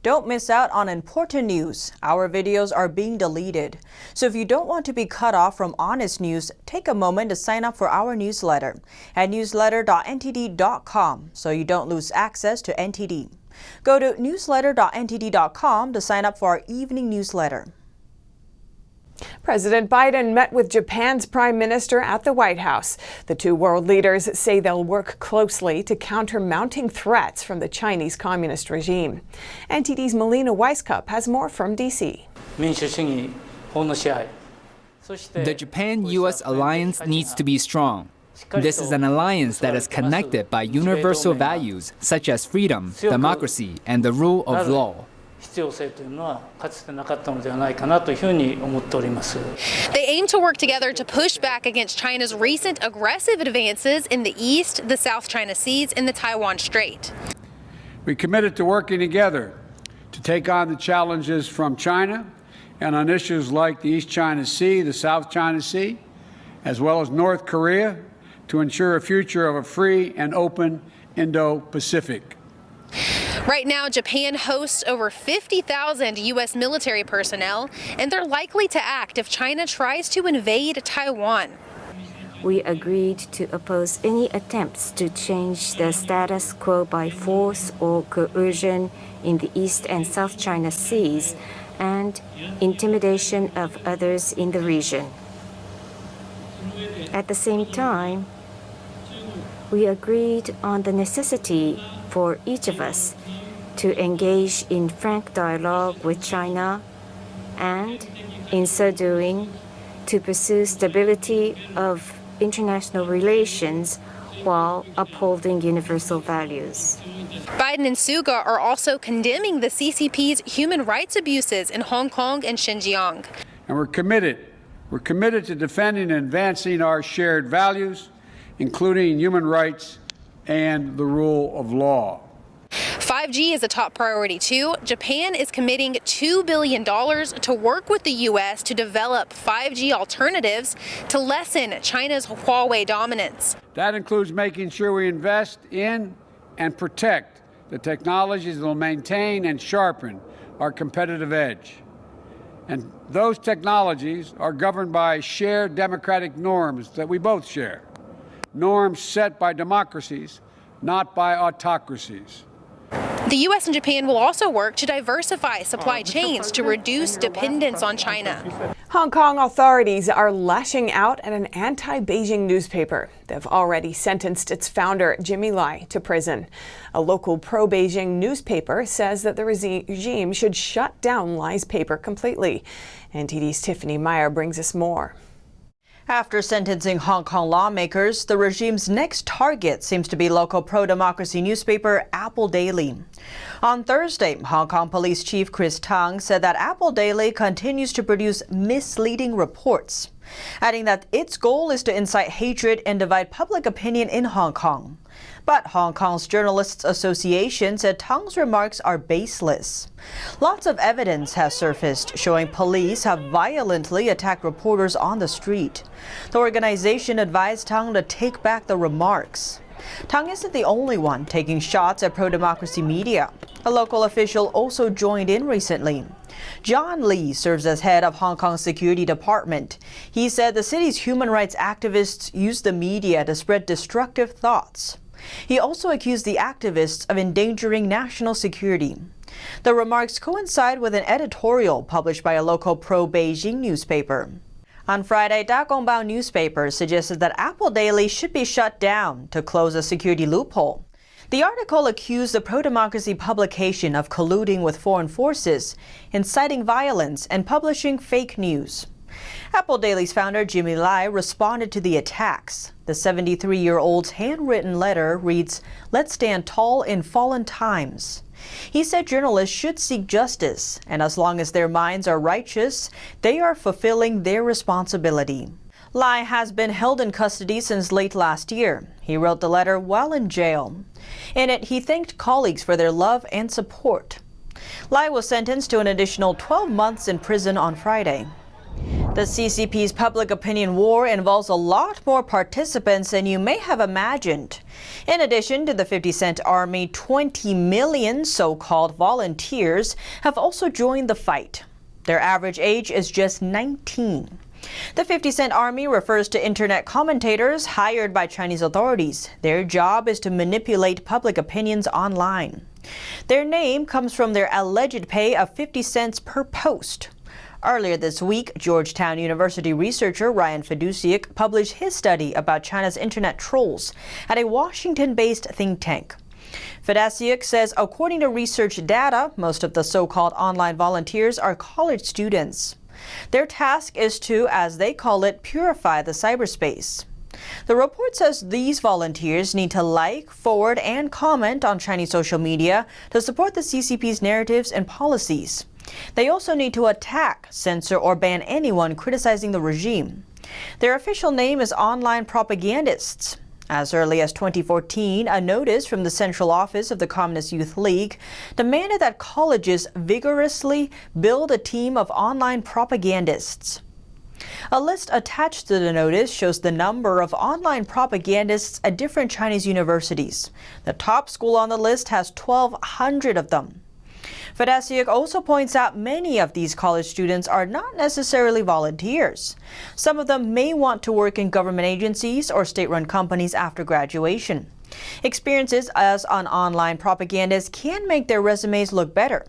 Don't miss out on important news. Our videos are being deleted. So if you don't want to be cut off from honest news, take a moment to sign up for our newsletter at newsletter.ntd.com so you don't lose access to NTD. Go to newsletter.ntd.com to sign up for our evening newsletter. President Biden met with Japan's Prime Minister at the White House. The two world leaders say they'll work closely to counter mounting threats from the Chinese Communist regime. NTD's Melina Weisskopf has more from D.C. The Japan-U.S. alliance needs to be strong. This is an alliance that is connected by universal values such as freedom, democracy, and the rule of law. They aim to work together to push back against China's recent aggressive advances in the East, the South China Seas, and the Taiwan Strait. We committed to working together to take on the challenges from China and on issues like the East China Sea, the South China Sea, as well as North Korea, to ensure a future of a free and open Indo-Pacific. Right now, Japan hosts over 50,000 U.S. military personnel, and they're likely to act if China tries to invade Taiwan. We agreed to oppose any attempts to change the status quo by force or coercion in the East and South China Seas and intimidation of others in the region. At the same time, we agreed on the necessity for each of us to engage in frank dialogue with China and, in so doing, to pursue stability of international relations while upholding universal values. Biden and Suga are also condemning the CCP's human rights abuses in Hong Kong and Xinjiang. And we're committed to defending and advancing our shared values, including human rights and the rule of law. 5G is a top priority too. Japan is committing $2 billion to work with the U.S. to develop 5G alternatives to lessen China's Huawei dominance. That includes making sure we invest in and protect the technologies that will maintain and sharpen our competitive edge. And those technologies are governed by shared democratic norms that we both share. Norms set by democracies, not by autocracies. The U.S. and Japan will also work to diversify supply chains to reduce dependence on China. Hong Kong authorities are lashing out at an anti-Beijing newspaper. They've already sentenced its founder, Jimmy Lai, to prison. A local pro-Beijing newspaper says that the regime should shut down Lai's paper completely. NTD's Tiffany Meyer brings us more. After sentencing Hong Kong lawmakers, the regime's next target seems to be local pro-democracy newspaper Apple Daily. On Thursday, Hong Kong Police Chief Chris Tang said that Apple Daily continues to produce misleading reports, adding that its goal is to incite hatred and divide public opinion in Hong Kong. But Hong Kong's Journalists Association said Tang's remarks are baseless. Lots of evidence has surfaced showing police have violently attacked reporters on the street. The organization advised Tang to take back the remarks. Tang isn't the only one taking shots at pro-democracy media. A local official also joined in recently. John Lee serves as head of Hong Kong's security department. He said the city's human rights activists use the media to spread destructive thoughts. He also accused the activists of endangering national security. The remarks coincide with an editorial published by a local pro-Beijing newspaper. On Friday, Da Gongbao newspaper suggested that Apple Daily should be shut down to close a security loophole. The article accused the pro-democracy publication of colluding with foreign forces, inciting violence, and publishing fake news. Apple Daily's founder Jimmy Lai responded to the attacks. The 73-year-old's handwritten letter reads, "Let's stand tall in fallen times." He said journalists should seek justice, and as long as their minds are righteous, they are fulfilling their responsibility. Lai has been held in custody since late last year. He wrote the letter while in jail. In it, he thanked colleagues for their love and support. Lai was sentenced to an additional 12 months in prison on Friday. The CCP's public opinion war involves a lot more participants than you may have imagined. In addition to the 50-cent army, 20 million so-called volunteers have also joined the fight. Their average age is just 19. The 50-cent army refers to internet commentators hired by Chinese authorities. Their job is to manipulate public opinions online. Their name comes from their alleged pay of 50 cents per post. Earlier this week, Georgetown University researcher Ryan Fedusiak published his study about China's internet trolls at a Washington-based think tank. Fedusiak says according to research data, most of the so-called online volunteers are college students. Their task is to, as they call it, purify the cyberspace. The report says these volunteers need to like, forward, and comment on Chinese social media to support the CCP's narratives and policies. They also need to attack, censor, or ban anyone criticizing the regime. Their official name is online propagandists. As early as 2014, a notice from the Central Office of the Communist Youth League demanded that colleges vigorously build a team of online propagandists. A list attached to the notice shows the number of online propagandists at different Chinese universities. The top school on the list has 1,200 of them. Fedusiak also points out many of these college students are not necessarily volunteers. Some of them may want to work in government agencies or state-run companies after graduation. Experiences as an online propagandist can make their resumes look better.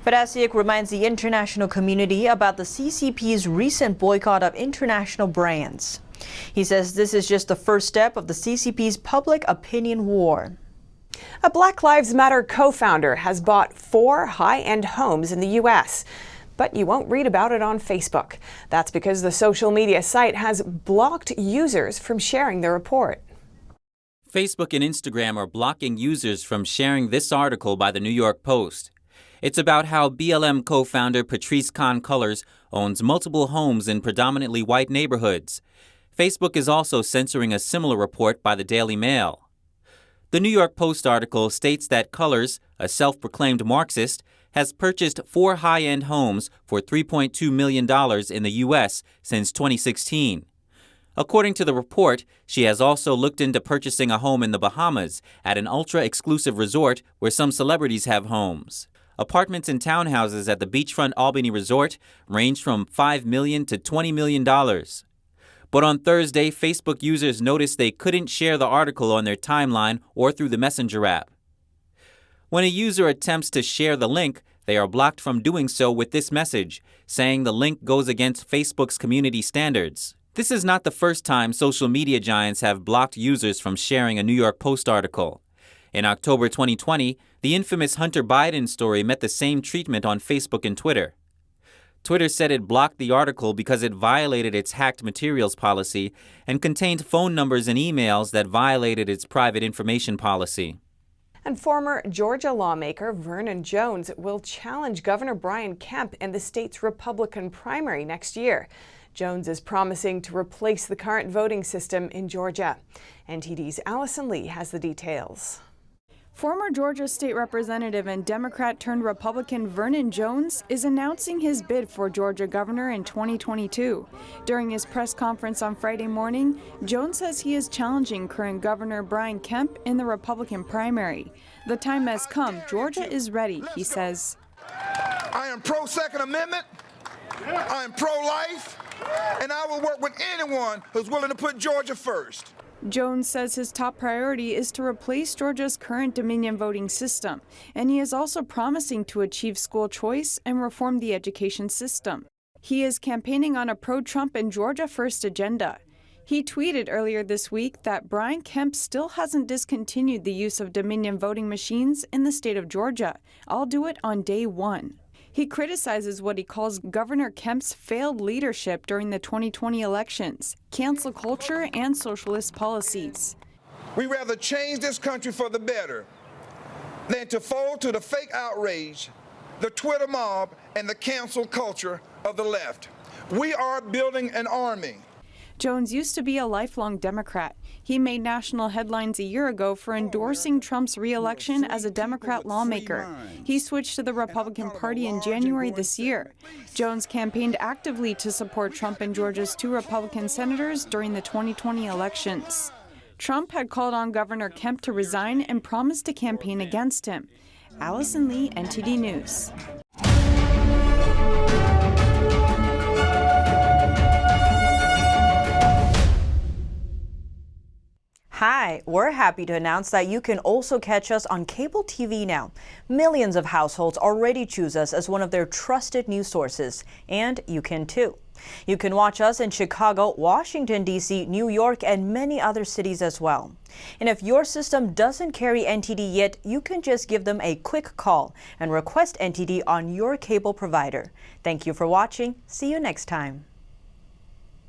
Fedusiak reminds the international community about the CCP's recent boycott of international brands. He says this is just the first step of the CCP's public opinion war. A Black Lives Matter co-founder has bought 4 high-end homes in the U.S., but you won't read about it on Facebook. That's because the social media site has blocked users from sharing the report. Facebook and Instagram are blocking users from sharing this article by the New York Post. It's about how BLM co-founder Patrisse Khan-Cullors owns multiple homes in predominantly white neighborhoods. Facebook is also censoring a similar report by the Daily Mail. The New York Post article states that Cullors, a self-proclaimed Marxist, has purchased 4 high-end homes for $3.2 million in the U.S. since 2016. According to the report, she has also looked into purchasing a home in the Bahamas at an ultra-exclusive resort where some celebrities have homes. Apartments and townhouses at the beachfront Albany Resort range from $5 million to $20 million. But on Thursday, Facebook users noticed they couldn't share the article on their timeline or through the Messenger app. When a user attempts to share the link, they are blocked from doing so with this message, saying the link goes against Facebook's community standards. This is not the first time social media giants have blocked users from sharing a New York Post article. In October 2020, the infamous Hunter Biden story met the same treatment on Facebook and Twitter. Twitter said it blocked the article because it violated its hacked materials policy and contained phone numbers and emails that violated its private information policy. And former Georgia lawmaker Vernon Jones will challenge Governor Brian Kemp in the state's Republican primary next year. Jones is promising to replace the current voting system in Georgia. NTD's Allison Lee has the details. Former Georgia State Representative and Democrat-turned-Republican Vernon Jones is announcing his bid for Georgia governor in 2022. During his press conference on Friday morning, Jones says he is challenging current Governor Brian Kemp in the Republican primary. The time has come. Georgia is ready, he says. I am pro-Second Amendment, I am pro-life, and I will work with anyone who's willing to put Georgia first. Jones says his top priority is to replace Georgia's current Dominion voting system, and he is also promising to achieve school choice and reform the education system. He is campaigning on a pro-Trump and Georgia First agenda. He tweeted earlier this week that Brian Kemp still hasn't discontinued the use of Dominion voting machines in the state of Georgia. I'll do it on day 1. He criticizes what he calls Governor Kemp's failed leadership during the 2020 elections, cancel culture, and socialist policies. We rather change this country for the better than to fall to the fake outrage, the Twitter mob, and the cancel culture of the left. We are building an army. Jones used to be a lifelong Democrat. He made national headlines a year ago for endorsing Trump's re-election as a Democrat lawmaker. He switched to the Republican Party in January this year. Jones campaigned actively to support Trump and Georgia's 2 Republican senators during the 2020 elections. Trump had called on Governor Kemp to resign and promised to campaign against him. Allison Lee, NTD News. Hi, we're happy to announce that you can also catch us on cable TV now. Millions of households already choose us as one of their trusted news sources, and you can too. You can watch us in Chicago, Washington, D.C., New York, and many other cities as well. And if your system doesn't carry NTD yet, you can just give them a quick call and request NTD on your cable provider. Thank you for watching. See you next time.